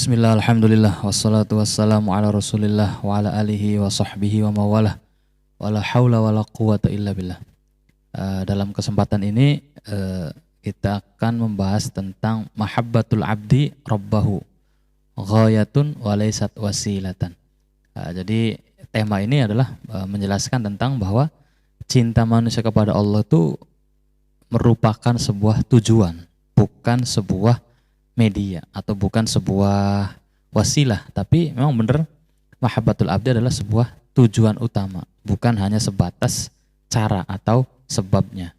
Bismillah, alhamdulillah, wassalatu wassalamu ala rasulillah wa ala alihi wa sahbihi wa mawalah wa la hawla wa la quwata illa billah. Dalam kesempatan ini kita akan membahas tentang mahabbatul abdi rabbahu ghayatun wa laysat wasilatan. Jadi tema ini adalah menjelaskan tentang bahwa cinta manusia kepada Allah itu merupakan sebuah tujuan, bukan sebuah media atau bukan sebuah wasilah, tapi memang benar mahabbatul abdi adalah sebuah tujuan utama, bukan hanya sebatas cara atau sebabnya.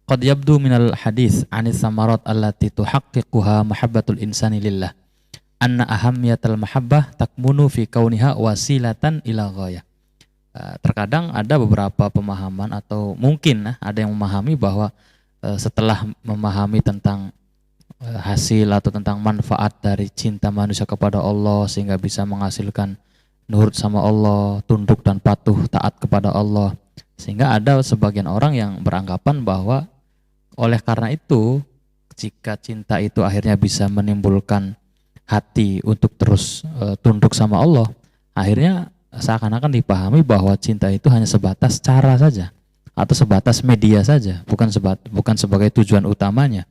Qad yabdu minal hadis anis samarat allati tuhaqqiquha mahabbatul insani lillah anna ahammiyatal mahabbah takmunu fi kauniha wasilatan ila ghayah. Terkadang ada beberapa pemahaman atau mungkin ada yang memahami bahwa setelah memahami tentang hasil atau tentang manfaat dari cinta manusia kepada Allah sehingga bisa menghasilkan nurut sama Allah, tunduk dan patuh taat kepada Allah, sehingga ada sebagian orang yang beranggapan bahwa oleh karena itu jika cinta itu akhirnya bisa menimbulkan hati untuk terus tunduk sama Allah, akhirnya seakan-akan dipahami bahwa cinta itu hanya sebatas cara saja atau sebatas media saja, bukan sebagai tujuan utamanya.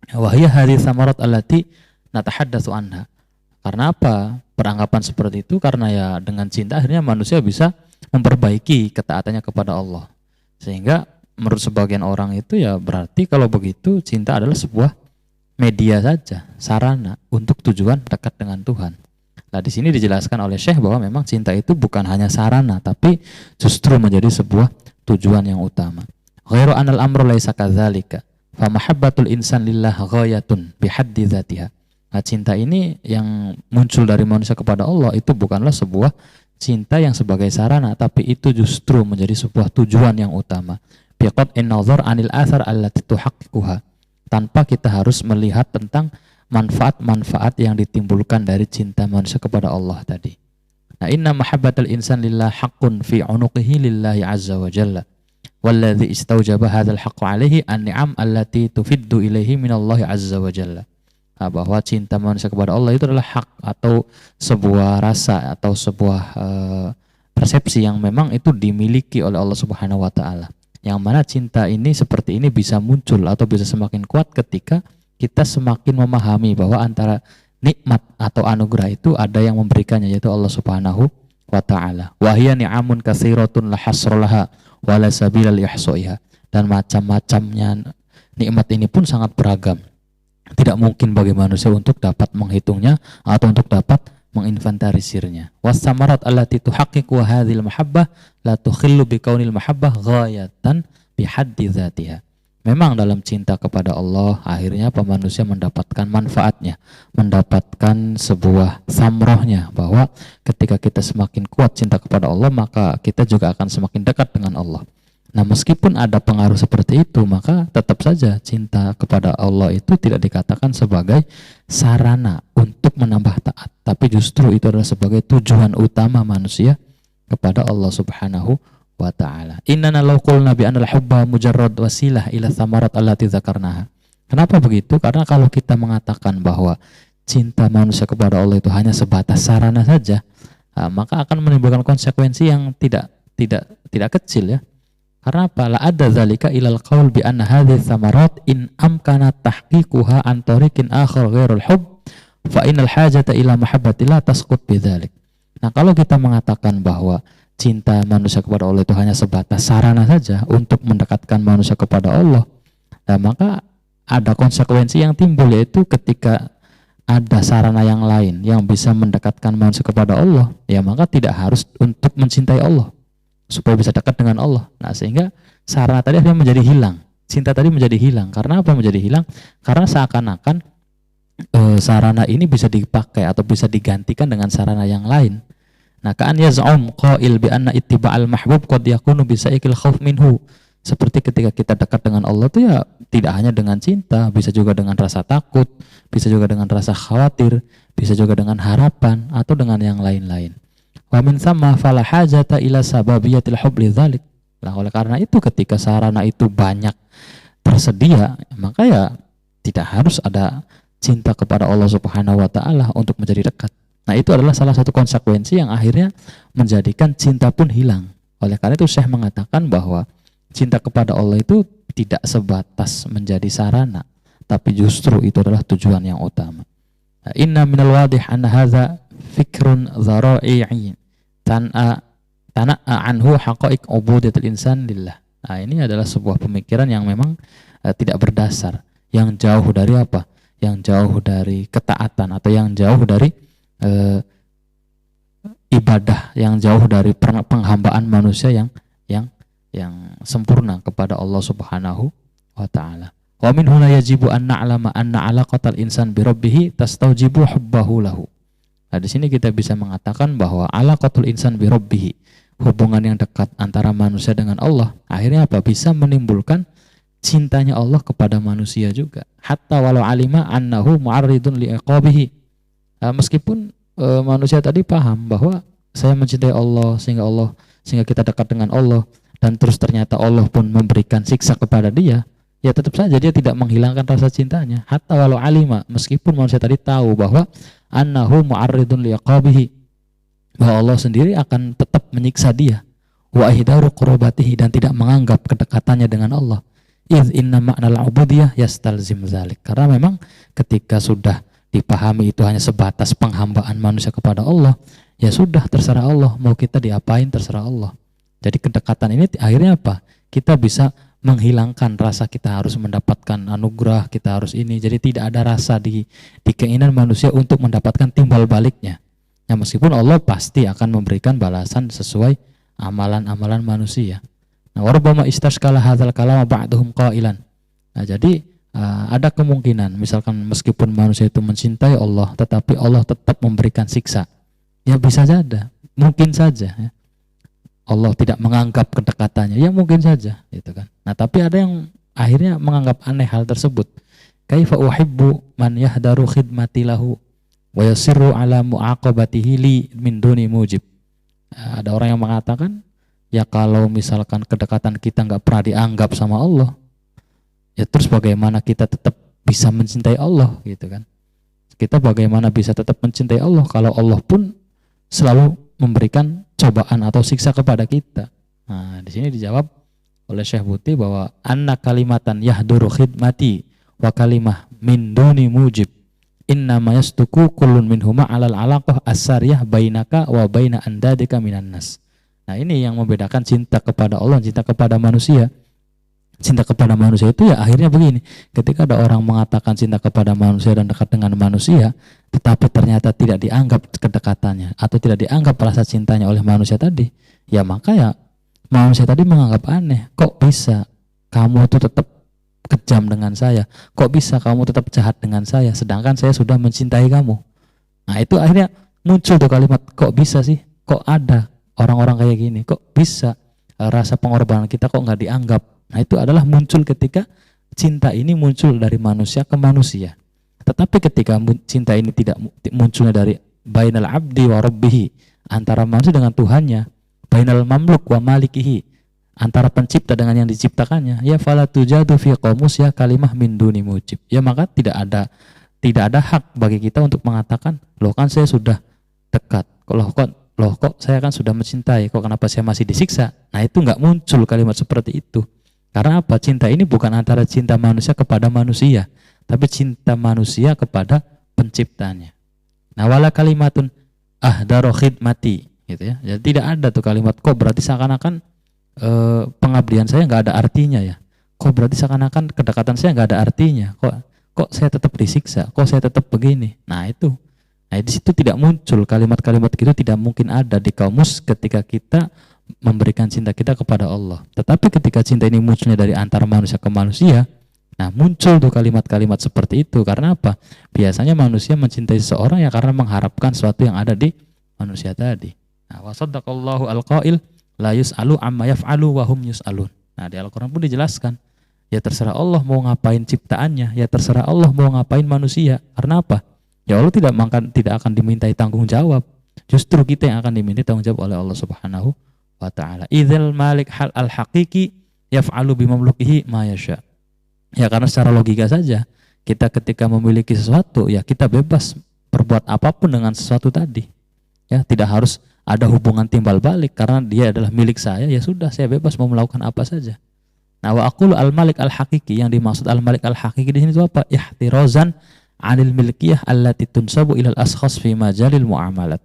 Wahiyah hadis samarat allati natahaddatsu anha. Karena apa? Beranggapan seperti itu karena ya dengan cinta akhirnya manusia bisa memperbaiki ketaatannya kepada Allah. Sehingga menurut sebagian orang itu ya berarti kalau begitu cinta adalah sebuah media saja, sarana untuk tujuan dekat dengan Tuhan. Nah, di sini dijelaskan oleh Syekh bahwa memang cinta itu bukan hanya sarana tapi justru menjadi sebuah tujuan yang utama. Ghairu anal amru laisa kadzalika. Fa mahabbatul insan lillah ghayatun bihaddi dzatiha. Nah, cinta ini yang muncul dari manusia kepada Allah itu bukanlah sebuah cinta yang sebagai sarana, tapi itu justru menjadi sebuah tujuan yang utama. Biqat an-nazar 'anil athar allati tuhaqqiquha. Tanpa kita harus melihat tentang manfaat-manfaat yang ditimbulkan dari cinta manusia kepada Allah tadi. Nah, inna mahabbatal insan lillah haqqun fi 'unuqihi lillahi 'azza wa jalla. Walladzi istaujaba hadzal haqqu 'alaihi an-ni'am allati tufiddu ilaihi minallahi 'azza wa jalla. Bahwa cinta manusia kepada Allah itu adalah hak atau sebuah rasa atau sebuah persepsi yang memang itu dimiliki oleh Allah Subhanahu wa taala. Yang mana cinta ini seperti ini bisa muncul atau bisa semakin kuat ketika kita semakin memahami bahwa antara nikmat atau anugerah itu ada yang memberikannya, yaitu Allah Subhanahu wa taala. Wa hiya ni'amun katsiratun la hasralaha wala sabila lihsaiha. Dan macam-macamnya nikmat ini pun sangat beragam. Tidak mungkin bagi manusia untuk dapat menghitungnya atau untuk dapat menginventarisirnya. Was-samarat allati tuhaqqiqu hadhil mahabbah la tukhillu bi kaunil mahabbah ghayatan bi haddi dzatiha. Memang dalam cinta kepada Allah akhirnya manusia mendapatkan manfaatnya, mendapatkan sebuah samrohnya, bahwa ketika kita semakin kuat cinta kepada Allah maka kita juga akan semakin dekat dengan Allah. Nah, meskipun ada pengaruh seperti itu, maka tetap saja cinta kepada Allah itu tidak dikatakan sebagai sarana untuk menambah taat, tapi justru itu adalah sebagai tujuan utama manusia kepada Allah Subhanahu wa ta'ala. Innana law qulna bi anna al-hubba mujarrad wasilah ila thamarat allati dzakarnaha. Kenapa begitu? Karena kalau kita mengatakan bahwa cinta manusia kepada Allah itu hanya sebatas sarana saja, maka akan menimbulkan konsekuensi yang tidak kecil ya. Karena apa? La ada zalika ilal qaul bi anna hadhihi thamarat in amkana tahqiquha an tariqin akhar ghairul hubb fa innal hajata ila mahabbatillah tasqut bidzalik. Nah, kalau kita mengatakan bahwa cinta manusia kepada Allah itu hanya sebatas sarana saja untuk mendekatkan manusia kepada Allah, nah maka ada konsekuensi yang timbul, yaitu ketika ada sarana yang lain yang bisa mendekatkan manusia kepada Allah, ya maka tidak harus untuk mencintai Allah supaya bisa dekat dengan Allah. Nah, sehingga sarana tadi akhirnya menjadi hilang, cinta tadi menjadi hilang. Karena apa menjadi hilang? Karena seakan-akan sarana ini bisa dipakai atau bisa digantikan dengan sarana yang lain. Nah, ka'an yaz'um qail bi anna ittiba'al mahbub qad yakunu bi sa'ikil khauf minhu. Seperti ketika kita dekat dengan Allah itu ya tidak hanya dengan cinta, bisa juga dengan rasa takut, bisa juga dengan rasa khawatir, bisa juga dengan harapan atau dengan yang lain-lain. Wa min thamma fala hajata ila sababiyatil hubb lidzalik. Nah, oleh karena itu ketika sarana itu banyak tersedia, maka ya tidak harus ada cinta kepada Allah Subhanahu wa taala untuk menjadi dekat. Nah, itu adalah salah satu konsekuensi yang akhirnya menjadikan cinta pun hilang. Oleh karena itu Syekh mengatakan bahwa cinta kepada Allah itu tidak sebatas menjadi sarana, tapi justru itu adalah tujuan yang utama. Inna minal wadih anna hadza fikrun dzara'i tana'a anhu haqa'iq ubudiyatil insan lillah. Nah, ini adalah sebuah pemikiran yang memang tidak berdasar, yang jauh dari apa? Yang jauh dari ketaatan atau yang jauh dari ibadah, yang jauh dari penghambaan manusia yang sempurna kepada Allah Subhanahu wa taala. Wa min huna yajibu an na'lama anna 'alaqatal insan bi rabbih tastaujibu hubbahu lahu. Nah, di sini kita bisa mengatakan bahwa 'alaqatul insan bi rabbih, hubungan yang dekat antara manusia dengan Allah, akhirnya apa? Bisa menimbulkan cintanya Allah kepada manusia juga. Hatta walau alima annahu mu'arridun li'iqabihi. Meskipun manusia tadi paham bahwa saya mencintai Allah sehingga kita dekat dengan Allah, dan terus ternyata Allah pun memberikan siksa kepada dia, ya tetap saja dia tidak menghilangkan rasa cintanya. Hatta walau alima, meskipun manusia tadi tahu bahwa annahu mu'arridun li'iqabihi, bahwa Allah sendiri akan tetap menyiksa dia, wa ihdaru qurubatihi, dan tidak menganggap kedekatannya dengan Allah. Idz inna ma'nal ubudiyah yastalzim dzalik, karena memang ketika sudah dipahami itu hanya sebatas penghambaan manusia kepada Allah, ya sudah, terserah Allah, mau kita diapain terserah Allah. Jadi kedekatan ini akhirnya apa? Kita bisa menghilangkan rasa kita harus mendapatkan anugerah, kita harus ini. Jadi tidak ada rasa di keinginan manusia untuk mendapatkan timbal baliknya. Ya, meskipun Allah pasti akan memberikan balasan sesuai amalan-amalan manusia. Nah, warbama istashkala hadzal kalama ba'duhum qailan. Nah, jadi ada kemungkinan misalkan meskipun manusia itu mencintai Allah, tetapi Allah tetap memberikan siksa. Ya bisa saja, mungkin saja ya. Allah tidak menganggap kedekatannya, ya mungkin saja gitu kan. Nah, tapi ada yang akhirnya menganggap aneh hal tersebut. Kaifa uhibbu man yahdaru khidmati lahu wa yasirru ala mu'aqabatihi li min duni mujib. Ada orang yang mengatakan, ya kalau misalkan kedekatan kita nggak pernah dianggap sama Allah, ya terus bagaimana kita tetap bisa mencintai Allah gitu kan? Kita bagaimana bisa tetap mencintai Allah kalau Allah pun selalu memberikan cobaan atau siksa kepada kita. Nah, di sini dijawab oleh Syekh Buti bahwa anna kalimatan yahduru khidmati wa kalimah min duni mujib inna ma yastuku kullun minhuma 'alal 'alaqah as-sariyah bainaka wa baina andadika minan nas. Nah, ini yang membedakan cinta kepada Allah, cinta kepada manusia. Cinta kepada manusia itu ya akhirnya begini, ketika ada orang mengatakan cinta kepada manusia dan dekat dengan manusia, tetapi ternyata tidak dianggap kedekatannya atau tidak dianggap rasa cintanya oleh manusia tadi, ya maka ya manusia tadi menganggap aneh. Kok bisa kamu itu tetap kejam dengan saya? Kok bisa kamu tetap jahat dengan saya sedangkan saya sudah mencintai kamu? Nah, itu akhirnya muncul tuh kalimat, kok bisa sih? Kok ada orang-orang kayak gini? Kok bisa rasa pengorbanan kita kok nggak dianggap? Nah, itu adalah muncul ketika cinta ini muncul dari manusia ke manusia. Tetapi ketika cinta ini tidak munculnya dari bainal abdi wa rabbihi, antara manusia dengan Tuhannya, bainal mamluk wa malikihi, antara pencipta dengan yang diciptakannya, ya fala tujadu fi qamus ya kalimah min duni mujib. Ya maka tidak ada hak bagi kita untuk mengatakan, loh kan saya sudah dekat, loh kok saya kan sudah mencintai, kok kenapa saya masih disiksa? Nah, itu nggak muncul kalimat seperti itu. Karena apa? Cinta ini bukan antara cinta manusia kepada manusia, tapi cinta manusia kepada penciptanya. Nah, wala kalimatun ahdaru khidmati, gitu ya. Jadi tidak ada tuh kalimat, kok berarti seakan-akan pengabdian saya nggak ada artinya ya. Kok berarti seakan-akan kedekatan saya nggak ada artinya. Kok saya tetap disiksa? Kok saya tetap begini? Nah, itu. Nah, di situ tidak muncul kalimat-kalimat gitu, tidak mungkin ada di kamus ketika kita memberikan cinta kita kepada Allah. Tetapi ketika cinta ini munculnya dari antara manusia ke manusia, nah muncul tuh kalimat-kalimat seperti itu. Karena apa? Biasanya manusia mencintai seseorang ya karena mengharapkan sesuatu yang ada di manusia tadi. Nah, wa saddaqallahu al-qail la yus'alu amma yaf'alu wa hum yus'alun. Nah, di Al-Qur'an pun dijelaskan, ya terserah Allah mau ngapain ciptaannya, ya terserah Allah mau ngapain manusia. Karena apa? Ya Allah tidak akan dimintai tanggung jawab. Justru kita yang akan dimintai tanggung jawab oleh Allah Subhanahu wa ta'ala. Idzal malik hal al-haqiqi yaf'alu bimamlukihi ma yasha. Ya karena secara logika saja, Kita ketika memiliki sesuatu, ya kita bebas berbuat apapun dengan sesuatu tadi. Ya, tidak harus ada hubungan timbal balik karena dia adalah milik saya, ya sudah saya bebas mau melakukan apa saja. Nah, wa aqulu al-malik al-haqiqi, yang dimaksud al-malik al-haqiqi di sini itu apa? Ihtirozan 'anil milkiyah allati tunsabu ilal ashkhas fi majalil muamalat.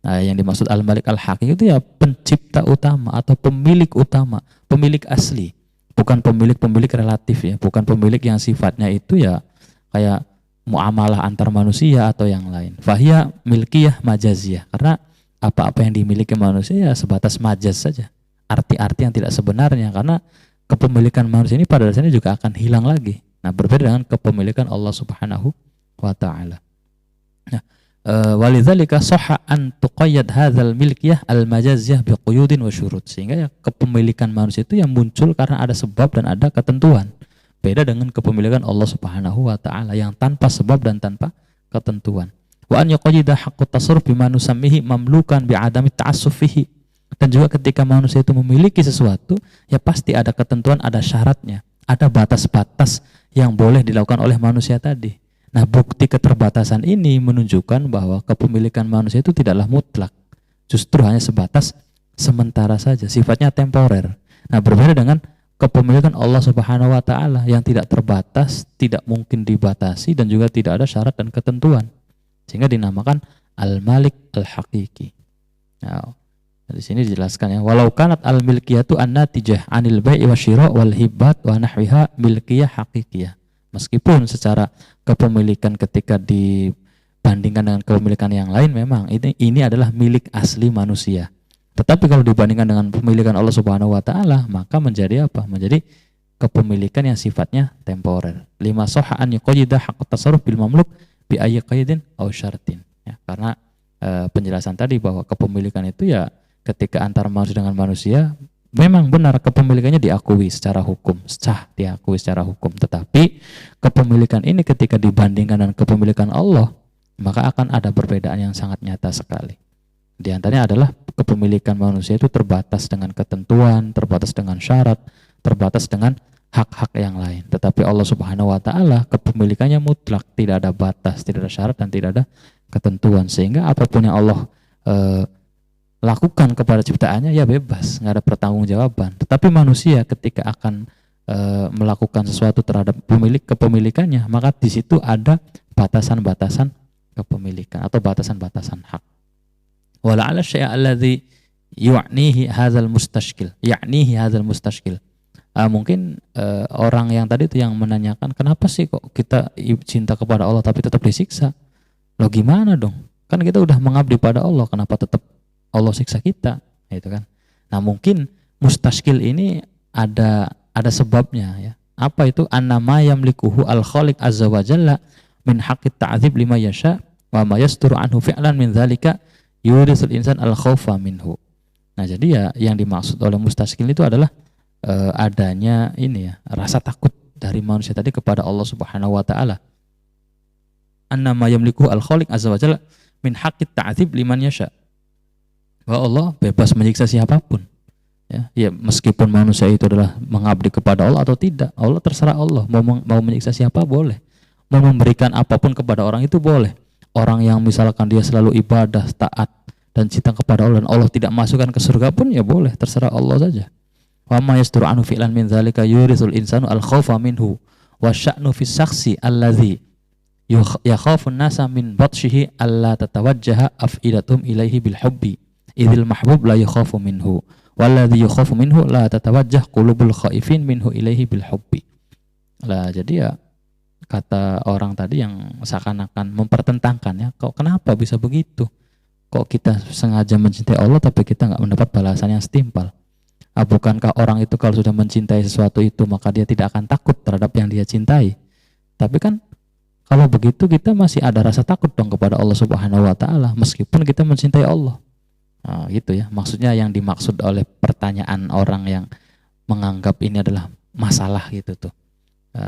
Nah, yang dimaksud al-malik al-haqiqi itu ya pencipta utama atau pemilik utama, pemilik asli. Bukan pemilik-pemilik relatif ya, bukan pemilik yang sifatnya itu ya kayak muamalah antar manusia atau yang lain. Fahiyah milkiyah majaziyah, karena apa-apa yang dimiliki manusia ya sebatas majaz saja. Arti-arti yang tidak sebenarnya, karena kepemilikan manusia ini pada dasarnya juga akan hilang lagi. Nah, berbeda dengan kepemilikan Allah Subhanahu wa taala. Nah, walidzalika sahha an tuqayyad hadzal milkiyah al-majaziyah biquyudin wa syurut. Sehingga ya kepemilikan manusia itu yang muncul karena ada sebab dan ada ketentuan. Beda dengan kepemilikan Allah Subhanahu wa taala yang tanpa sebab dan tanpa ketentuan. Wa an yuqayyida haqqut tasarruf bima nusammihi mamlukan bi'adami ta'assuf fihi. Dan juga ketika manusia itu memiliki sesuatu, ya pasti ada ketentuan, ada syaratnya, ada batas-batas yang boleh dilakukan oleh manusia tadi. Nah, bukti keterbatasan ini menunjukkan bahwa kepemilikan manusia itu tidaklah mutlak. Justru hanya sebatas sementara saja, sifatnya temporer. Nah, berbeda dengan kepemilikan Allah Subhanahu wa taala yang tidak terbatas, tidak mungkin dibatasi dan juga tidak ada syarat dan ketentuan. Sehingga dinamakan al-malik al-haqiqi. Nah, di sini dijelaskan ya, walau kanat al-milkiyatu an-natijah 'anil bai'i wasyira' wal hibat wa nahwiha milkiyah haqiqiyah. Meskipun secara kepemilikan ketika dibandingkan dengan kepemilikan yang lain memang ini adalah milik asli manusia. Tetapi kalau dibandingkan dengan pemilikan Allah Subhanahu wa taala, maka menjadi apa? Menjadi kepemilikan yang sifatnya temporer. Lima sahha an yuqayyida haqqut tasarruf bil mamluk bi ayyi qaidin aw syartin. Ya, karena penjelasan tadi bahwa kepemilikan itu ya ketika antara manusia dengan manusia memang benar kepemilikannya diakui secara hukum, sah diakui secara hukum. Tetapi kepemilikan ini ketika dibandingkan dengan kepemilikan Allah, maka akan ada perbedaan yang sangat nyata sekali. Di antaranya adalah kepemilikan manusia itu terbatas dengan ketentuan, terbatas dengan syarat, terbatas dengan hak-hak yang lain. Tetapi Allah Subhanahu wa taala kepemilikannya mutlak, tidak ada batas, tidak ada syarat dan tidak ada ketentuan. Sehingga apapun yang Allah lakukan kepada ciptaannya ya bebas, nggak ada pertanggungjawaban. Tetapi manusia ketika akan melakukan sesuatu terhadap kepemilikannya, maka di situ ada batasan-batasan kepemilikan atau batasan-batasan hak. Wala'ala syai' alladhi yu'nihi hadzal mustashkil. Mungkin orang yang tadi itu yang menanyakan, kenapa sih kok kita cinta kepada Allah tapi tetap disiksa? Loh gimana dong? Kan kita udah mengabdi pada Allah, kenapa tetap Allah siksa kita? Gitu kan. Nah, mungkin mustashkil ini ada sebabnya ya. Apa itu? Annama yamlikuhu al-khaliq azza wa jalla min haqqit ta'dzib lima yasha wa ma yasturu anhu fi'lan min dzalika yurisul insan al-khaufa minhu. Nah, jadi ya yang dimaksud oleh mustashkil itu adalah adanya ini ya, rasa takut dari manusia tadi kepada Allah Subhanahu wa taala. Annama yamliku al-khaliq azza wa jalla min haqqit ta'dzib liman yasha. Bahwa Allah bebas menyiksa siapapun. Ya, meskipun manusia itu adalah mengabdi kepada Allah atau tidak, Allah terserah Allah. Mau menyiksa siapa boleh. Mau memberikan apapun kepada orang itu boleh. Orang yang misalkan dia selalu ibadah, taat dan cinta kepada Allah dan Allah tidak masukkan ke surga pun ya boleh, terserah Allah saja. Wa ma yasturu anhu fi'lan min dzalika yurisul insanu al-khaufa minhu wa sya'nu fi syakhsi allazi yakhafu an-nasa min batshihi alla tatawajjaha af'idatum ilaihi bil hubbi idzil mahbub la yakhafu minhu walladzi yakhafu minhu la tatawajjah qulubul khaifin minhu ilaihi bil hubbi. Lah jadi ya kata orang tadi yang seakan-akan mempertentangkan ya, kok kenapa bisa begitu? Kok kita sengaja mencintai Allah tapi kita nggak mendapat balasan yang setimpal? Bukankah orang itu kalau sudah mencintai sesuatu itu maka dia tidak akan takut terhadap yang dia cintai? Tapi kan kalau begitu kita masih ada rasa takut dong kepada Allah Subhanahu wa taala meskipun kita mencintai Allah. Nah, gitu ya. Maksudnya yang dimaksud oleh pertanyaan orang yang menganggap ini adalah masalah gitu tuh.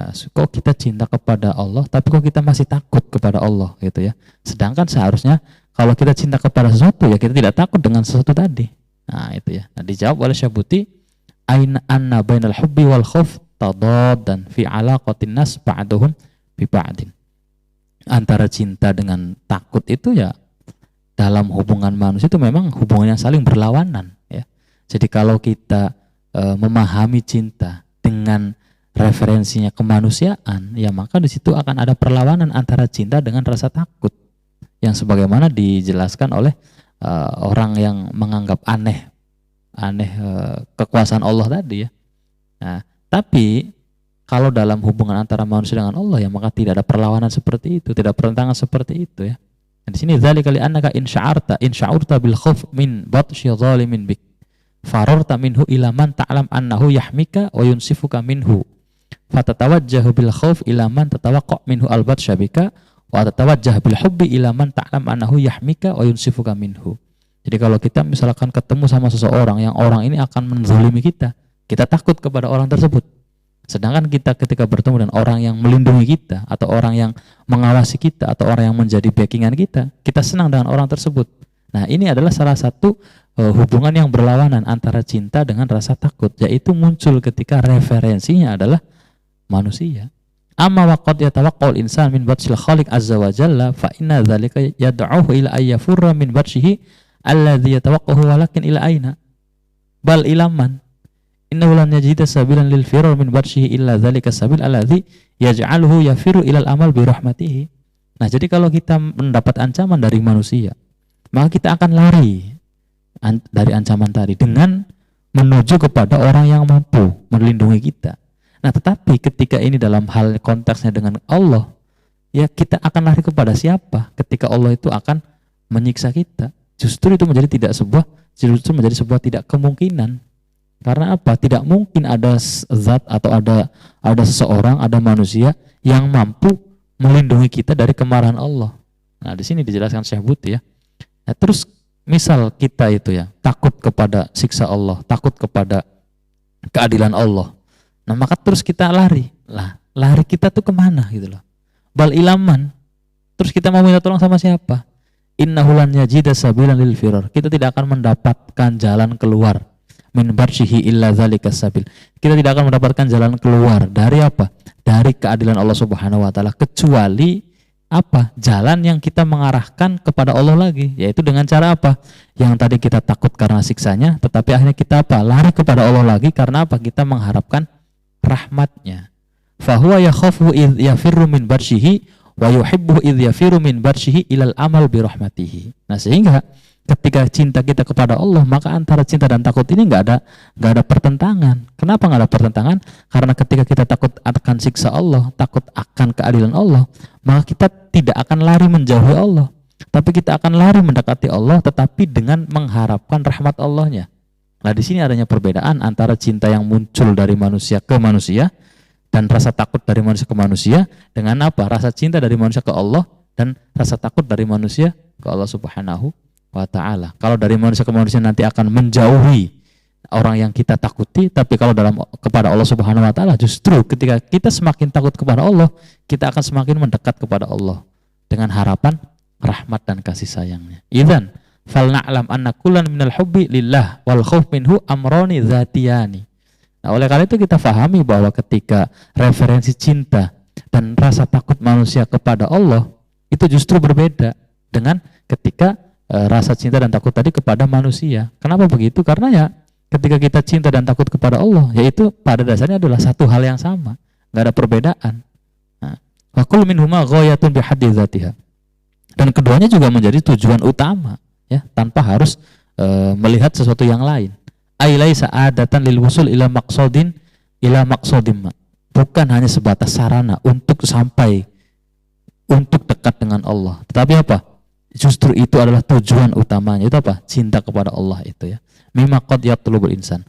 Kok kita cinta kepada Allah tapi kok kita masih takut kepada Allah gitu ya. Sedangkan seharusnya kalau kita cinta kepada sesuatu ya kita tidak takut dengan sesuatu tadi. Nah itu ya. Nah, dijawab oleh Syabuti, aina anna bainal hubbi wal khauf tadaddan fi alaqatin nas ba'duhum bi ba'din. Antara cinta dengan takut itu ya dalam hubungan manusia itu memang hubungan yang saling berlawanan ya. Jadi kalau kita memahami cinta dengan referensinya kemanusiaan, ya maka di situ akan ada perlawanan antara cinta dengan rasa takut yang sebagaimana dijelaskan oleh orang yang menganggap aneh kekuasaan Allah tadi ya. Nah, tapi kalau dalam hubungan antara manusia dengan Allah ya maka tidak ada perlawanan seperti itu, tidak pertentangan seperti itu ya. Dan di sini dzalika li annaka in sya'urta bil khauf min batshi zalimin bik fararta minhu ila man ta'lam annahu yahmika wa yunsifuka minhu fatatawajjahu bil khauf ila man tatawaqqa minhu al batsha bika wa tatawajjah bil hubbi ila man ta'lam annahu yahmika wa yunsifuka minhu. Jadi kalau kita misalkan ketemu sama seseorang yang orang ini akan menzalimi kita, kita takut kepada orang tersebut. Sedangkan kita ketika bertemu dengan orang yang melindungi kita atau orang yang mengawasi kita atau orang yang menjadi backingan kita, kita senang dengan orang tersebut. Nah, ini adalah salah satu hubungan yang berlawanan antara cinta dengan rasa takut, yaitu muncul ketika referensinya adalah manusia. Amma waqad yatawaqqa'ul insan min batshil khaliq azza wa jalla fa inna dzalika yad'uhu ila ayyafurra min batshihi alladzi yatawaqqahu walakin ila aina bal ila man innahu lan yajida sabilan lil firar min batshihi illa dzalika sabil alladzi yaj'aluhu yafiru ilal amal bi rahmatihi. Nah, jadi kalau kita mendapat ancaman dari manusia, maka kita akan lari dari ancaman tadi dengan menuju kepada orang yang mampu melindungi kita. Nah, tetapi ketika ini dalam hal konteksnya dengan Allah, ya kita akan lari kepada siapa ketika Allah itu akan menyiksa kita? Justru itu menjadi sebuah tidak kemungkinan. Karena apa? Tidak mungkin ada zat atau ada seseorang, ada manusia yang mampu melindungi kita dari kemarahan Allah. Nah, di sini dijelaskan Syekh Buti ya. Nah, terus misal kita itu ya takut kepada siksa Allah, takut kepada keadilan Allah. Nah, maka terus kita lari. Lah, lari kita tuh kemana gitu loh? Bal ilaman. Terus kita mau minta tolong sama siapa? Innahu lan yajida sabilan lil firar. Kita tidak akan mendapatkan jalan keluar min barshihi illa dzalika sabil. Kita tidak akan mendapatkan jalan keluar dari apa? Dari keadilan Allah Subhanahu wa taala kecuali apa? Jalan yang kita mengarahkan kepada Allah lagi, yaitu dengan cara apa? Yang tadi kita takut karena siksanya, tetapi akhirnya kita apa? Lari kepada Allah lagi karena apa? Kita mengharapkan rahmatnya. Fahuwa yakhafu idh yafirru min barshihi wa yuhibbu idh yafirru min barshihi ilal amal bi rahmatihi. Nah, sehingga ketika cinta kita kepada Allah, maka antara cinta dan takut ini nggak ada pertentangan. Kenapa nggak ada pertentangan? Karena ketika kita takut akan siksa Allah, takut akan keadilan Allah, maka kita tidak akan lari menjauhi Allah, tapi kita akan lari mendekati Allah, tetapi dengan mengharapkan rahmat Allahnya. Nah, di sini adanya perbedaan antara cinta yang muncul dari manusia ke manusia dan rasa takut dari manusia ke manusia dengan apa? Rasa cinta dari manusia ke Allah dan rasa takut dari manusia ke Allah Subhanahu wa ta'ala. Kalau dari manusia ke manusia nanti akan menjauhi orang yang kita takuti, tapi kalau kepada Allah Subhanahu wa ta'ala justru ketika kita semakin takut kepada Allah, kita akan semakin mendekat kepada Allah dengan harapan rahmat dan kasih sayangnya. Idzan fal na'lam anna kullan minal hubbi lillah wal khauf minhu amrani dzatiyani. Nah, oleh karena itu kita fahami bahwa ketika referensi cinta dan rasa takut manusia kepada Allah itu justru berbeda dengan ketika rasa cinta dan takut tadi kepada manusia. Kenapa begitu? Karena ya ketika kita cinta dan takut kepada Allah, yaitu pada dasarnya adalah satu hal yang sama, nggak ada perbedaan. Wa kullu minhuma ghayatun bihaddi dzatiha. Dan keduanya juga menjadi tujuan utama, ya, tanpa harus melihat sesuatu yang lain. Ai laisa adatan lil wusul ila maqsadin bukan hanya sebatas sarana untuk sampai untuk dekat dengan Allah, tetapi apa? Justru itu adalah tujuan utamanya. Itu apa? Cinta kepada Allah itu ya. Mimma qad yatlubul insan.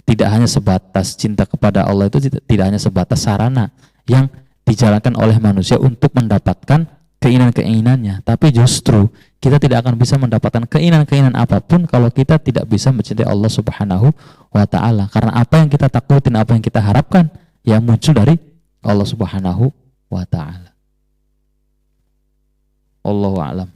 Tidak hanya sebatas cinta kepada Allah itu tidak hanya sebatas sarana yang dijalankan oleh manusia untuk mendapatkan keinginan-keinginannya, tapi justru kita tidak akan bisa mendapatkan keinginan-keinginan apapun kalau kita tidak bisa mencintai Allah Subhanahu wa ta'ala. Karena apa yang kita takutin, apa yang kita harapkan yang muncul dari Allah Subhanahu wa ta'ala. Allahu a'lam.